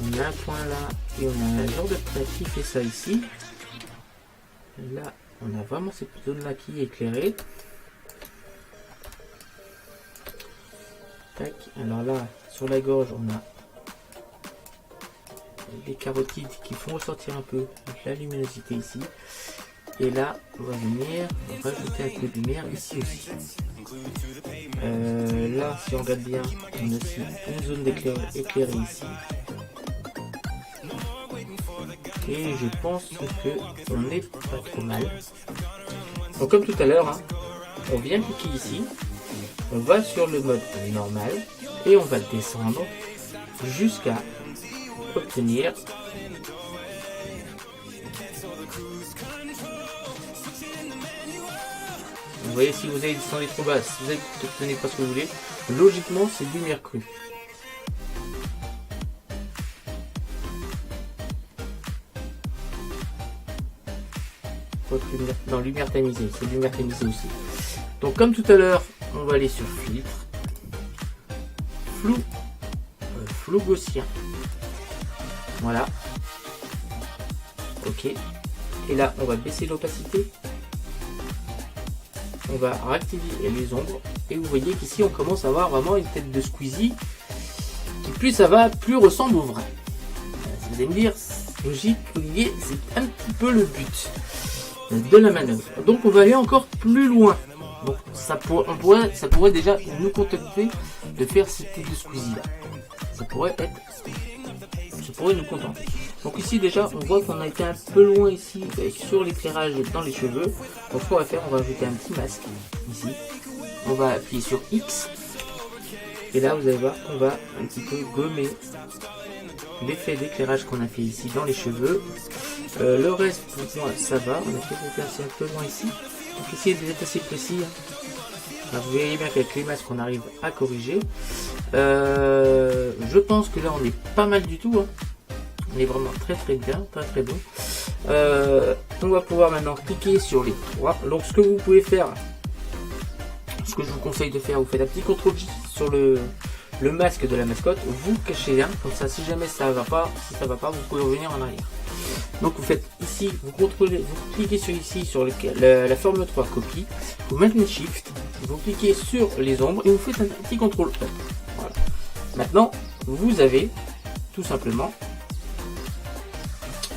On a un point là. Et on a un genre de trait qui fait ça ici. Là on a vraiment cette zone là qui est éclairée. Tac. Alors là sur la gorge on a les carotides qui font ressortir un peu la luminosité ici. Et là on va venir rajouter un peu de lumière ici aussi. Là si on regarde bien on a aussi une zone éclairée ici. Et je pense que on est pas trop mal. Donc comme tout à l'heure hein, on vient cliquer ici, on va sur le mode normal et on va descendre jusqu'à obtenir vous voyez si vous avez descendu trop bas, si vous n'obtenez pas ce que vous voulez, logiquement c'est lumière crue. Non, lumière tamisée, c'est lumière tamisée aussi. Donc comme tout à l'heure, on va aller sur filtre, flou gaussien. Voilà. Ok. Et là, on va baisser l'opacité. On va réactiver les ombres. Et vous voyez qu'ici, on commence à avoir vraiment une tête de Squeezie qui plus ça va, plus ressemble au vrai. Vous allez me dire, logique, Olivier, c'est un petit peu le but de la manœuvre. Donc on va aller encore plus loin. Donc ça pourrait déjà nous contenter de faire cette tête de Squeezie là. Ça pourrait nous contenter. Donc ici déjà on voit qu'on a été un peu loin ici sur l'éclairage dans les cheveux. Donc ce qu'on va faire, on va ajouter un petit masque ici. On va appuyer sur X. Et là vous allez voir, on va un petit peu gommer l'effet d'éclairage qu'on a fait ici dans les cheveux. Le reste pour moi ça va, on a fait passer un peu loin ici. Donc essayez d'être assez précis. Là, vous voyez bien qu'avec les masques on arrive à corriger. Je pense que là on est pas mal du tout. Hein. On est vraiment très bien, très bon. On va pouvoir maintenant cliquer sur les trois. Donc ce que vous pouvez faire, ce que je vous conseille de faire, vous faites un petit CTRL J sur le masque de la mascotte, vous cachez un, comme ça si jamais ça va pas, vous pouvez revenir en arrière. Donc vous faites ici, vous cliquez sur ici sur la forme 3 copie, vous maintenez Shift, vous cliquez sur les ombres et vous faites un petit CTRL E. Voilà. Maintenant vous avez tout simplement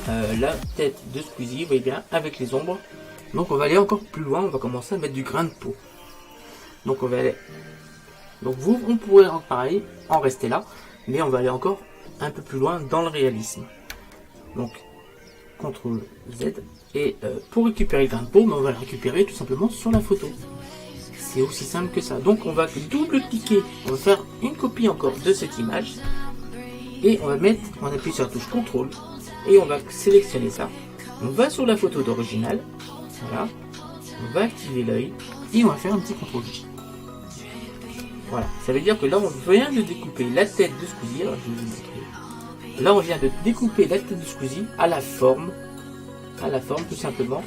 la tête de Squeezie, vous voyez bien, avec les ombres. Donc on va aller encore plus loin, on va commencer à mettre du grain de peau. Donc on va aller. Donc on pourrait pareil en rester là, mais on va aller encore un peu plus loin dans le réalisme. Donc CTRL Z et pour récupérer le grain de peau, on va le récupérer tout simplement sur la photo. C'est aussi simple que ça. Donc on va double-cliquer, on va faire une copie encore de cette image et on appuie sur la touche CTRL et on va sélectionner ça. On va sur la photo d'original, voilà, on va activer l'œil et on va faire un petit CTRL J. Voilà, ça veut dire que là on vient de découper la tête de Squeezie. Alors, je vais vous montrer. Là on vient de découper la tête de Squeezie à la forme tout simplement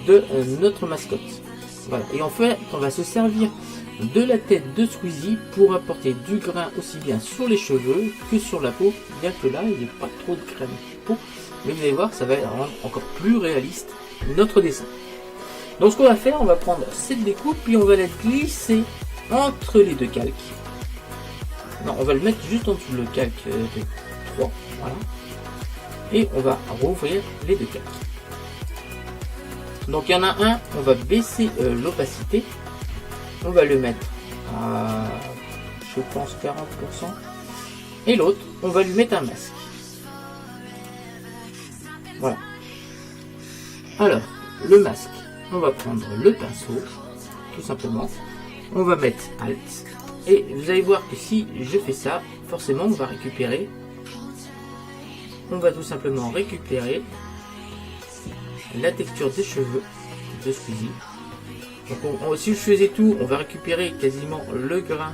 de notre mascotte. Voilà, et en fait on va se servir de la tête de Squeezie pour apporter du grain aussi bien sur les cheveux que sur la peau, bien que là il n'y ait pas trop de grain de peau, mais vous allez voir ça va rendre encore plus réaliste notre dessin. Donc ce qu'on va faire, on va prendre cette découpe puis on va la glisser entre les deux calques. Non, on va le mettre juste en dessous le calque de 3, voilà. Et on va rouvrir les deux calques. Donc il y en a un, on va baisser l'opacité. On va le mettre à, je je pense 40%. Et l'autre, on va lui mettre un masque. Voilà. Alors, le masque, on va prendre le pinceau, tout simplement. On va mettre Alt. Et vous allez voir que si je fais ça, forcément on va récupérer. On va tout simplement récupérer la texture des cheveux de Squeezie. Donc si je faisais tout, on va récupérer quasiment le grain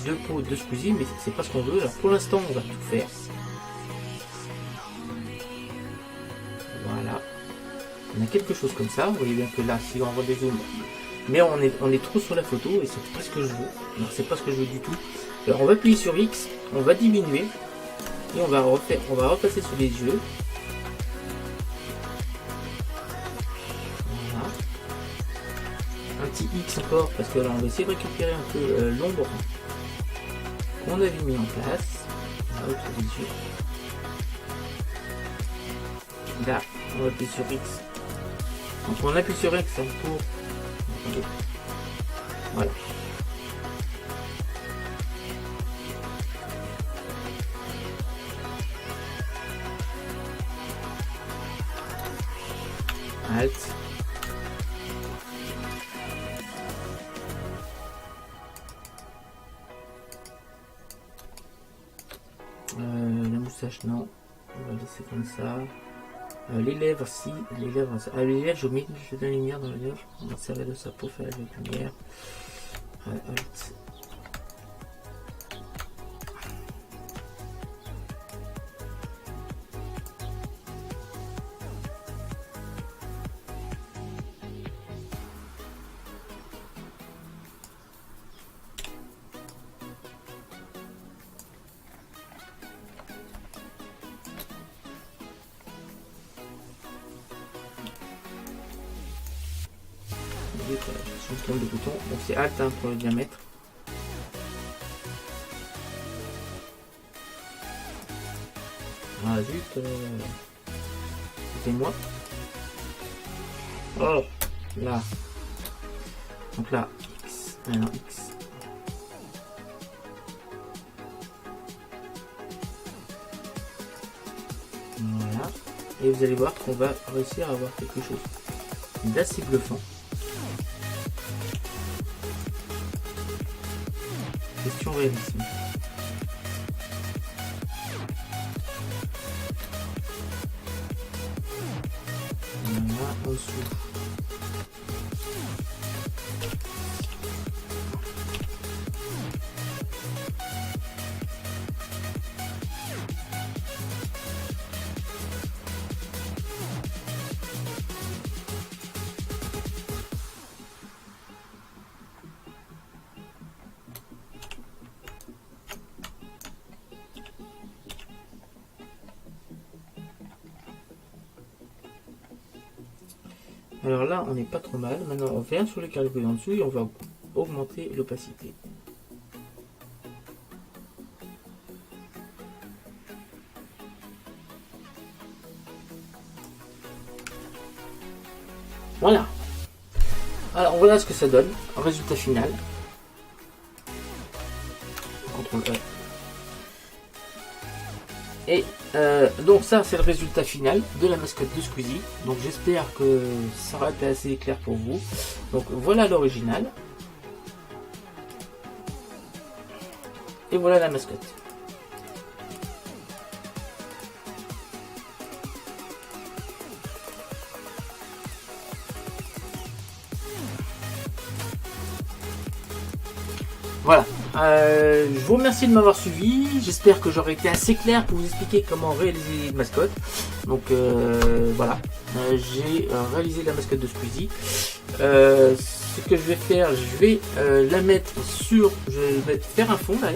de peau de Squeezie, mais c'est pas ce qu'on veut. Alors pour l'instant, on va tout faire. Voilà. On a quelque chose comme ça. Vous voyez bien que là, si on redézoome, mais on est trop sur la photo et c'est pas ce que je veux. Non, c'est pas ce que je veux du tout. Alors on va appuyer sur X, on va diminuer et on va repasser sur les yeux. Voilà. Un petit X encore parce que là on va essayer de récupérer un peu l'ombre qu'on avait mis en place. Là, autour des yeux. Là, on va appuyer sur X. Donc on appuie sur X pour. Voilà. Alt. La moustache non, on va laisser comme ça. Les lèvres si, les lèvres, les lèvres je mets de la lumière dans les lèvres, on va servir de ça pour faire la lumière. Alt. De bouton, donc c'est Alt hein, pour le diamètre. Ah zut, c'est moi. Oh là. Donc là, X, alors X. Voilà. Et vous allez voir qu'on va réussir à avoir quelque chose d'assez bluffant. Question réalisme. Voilà, en dessous. Alors là, on n'est pas trop mal. Maintenant, on vient sur le carré en dessous et on va augmenter l'opacité. Voilà. Alors voilà ce que ça donne. Résultat final. CTRL E. Et donc ça c'est le résultat final de la mascotte de Squeezie. Donc j'espère que ça aura été assez clair pour vous. Donc voilà l'original. Et voilà la mascotte. Voilà. Je vous remercie de m'avoir suivi. J'espère que j'aurai été assez clair pour vous expliquer comment réaliser une mascotte. Donc voilà. J'ai réalisé la mascotte de Squeezie. Ce que je vais faire, je vais la mettre sur. Je vais faire un fond là.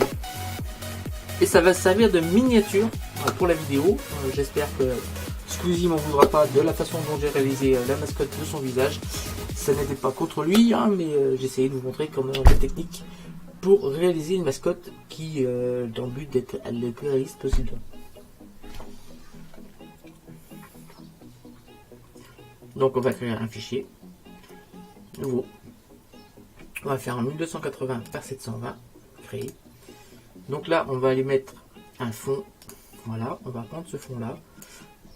Et ça va servir de miniature pour la vidéo. J'espère que Squeezie m'en voudra pas de la façon dont j'ai réalisé la mascotte de son visage. Ça n'était pas contre lui, hein, mais j'ai essayé de vous montrer comment la technique pour réaliser une mascotte qui dans le but d'être le plus réaliste possible. Donc on va créer un fichier nouveau. On va faire un 1280 par 720 créer Donc là, on va aller mettre un fond. Voilà, on va prendre ce fond là.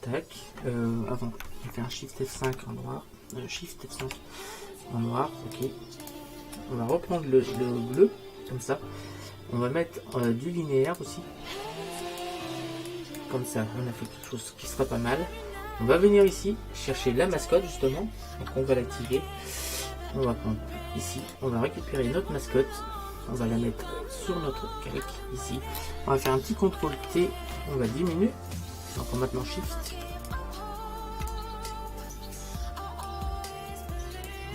Tac. Avant, on fait un Shift F5 en noir. Shift F5 en noir. Ok. On va reprendre le bleu comme ça. On va mettre du linéaire aussi. Comme ça, on a fait quelque chose qui sera pas mal. On va venir ici chercher la mascotte justement. Donc on va l'activer. On va prendre ici. On va récupérer notre mascotte. On va la mettre sur notre calque ici. On va faire un petit contrôle T. On va diminuer. Donc on va maintenant Shift.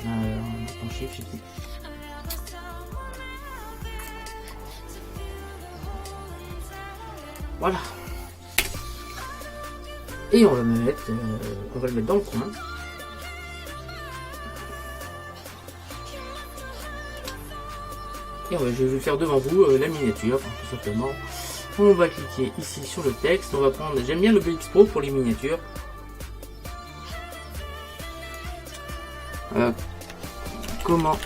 On Shift ici. Voilà. Et on va le mettre dans le coin. Et je vais faire devant vous la miniature, tout simplement. On va cliquer ici sur le texte. On va prendre, j'aime bien le BX Pro pour les miniatures. Comment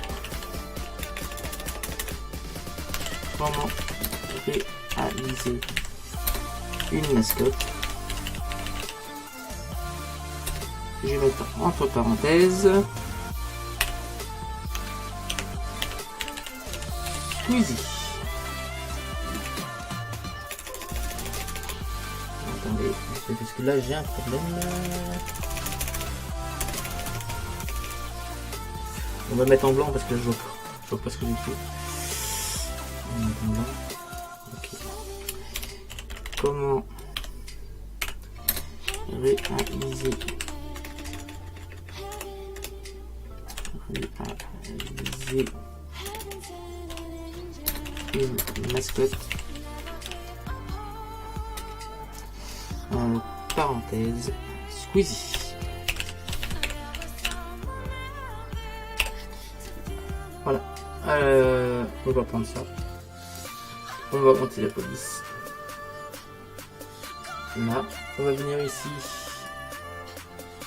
réaliser une mascotte. Je vais mettre entre parenthèses Squeezie. Attendez, parce que là j'ai un problème. On va mettre en blanc parce que je vois pas ce que j'ai fait. On va mettre en blanc. Ok. Comment réaliser une mascotte en parenthèse Squeezie. Voilà, on va prendre ça, on va monter la police là, on va venir ici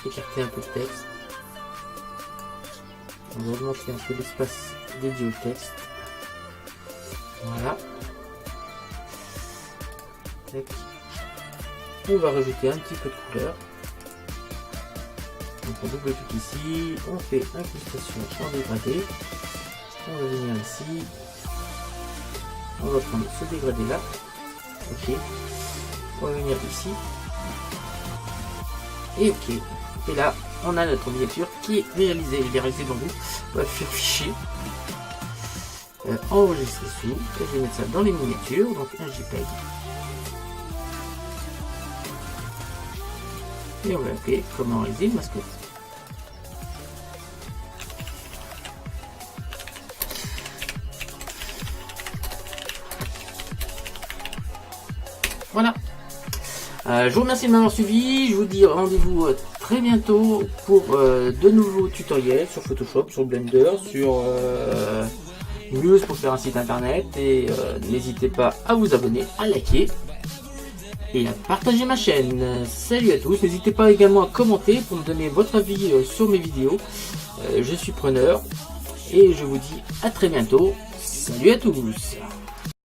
écarter un peu le texte, on va augmenter un peu l'espace dédié au texte. Voilà. Tac. On va rajouter un petit peu de couleur. Donc on double clic ici, on fait incrustation en dégradé. On va venir ici. On va prendre ce dégradé là. Ok. On va venir ici. Et ok. Et là, on a notre miniature qui est réalisée. Il est réalisé dans vous. On va faire fichier. Enregistrer sous, et je vais mettre ça dans les miniatures, donc un JPEG. Et on va appeler comment réaliser une mascotte. Voilà. Je vous remercie de m'avoir suivi, je vous dis rendez-vous très bientôt pour de nouveaux tutoriels sur Photoshop, sur Blender, sur Muse pour faire un site internet, et n'hésitez pas à vous abonner, à liker et à partager ma chaîne. Salut à tous, n'hésitez pas également à commenter pour me donner votre avis sur mes vidéos, je suis preneur et je vous dis à très bientôt. Salut à tous.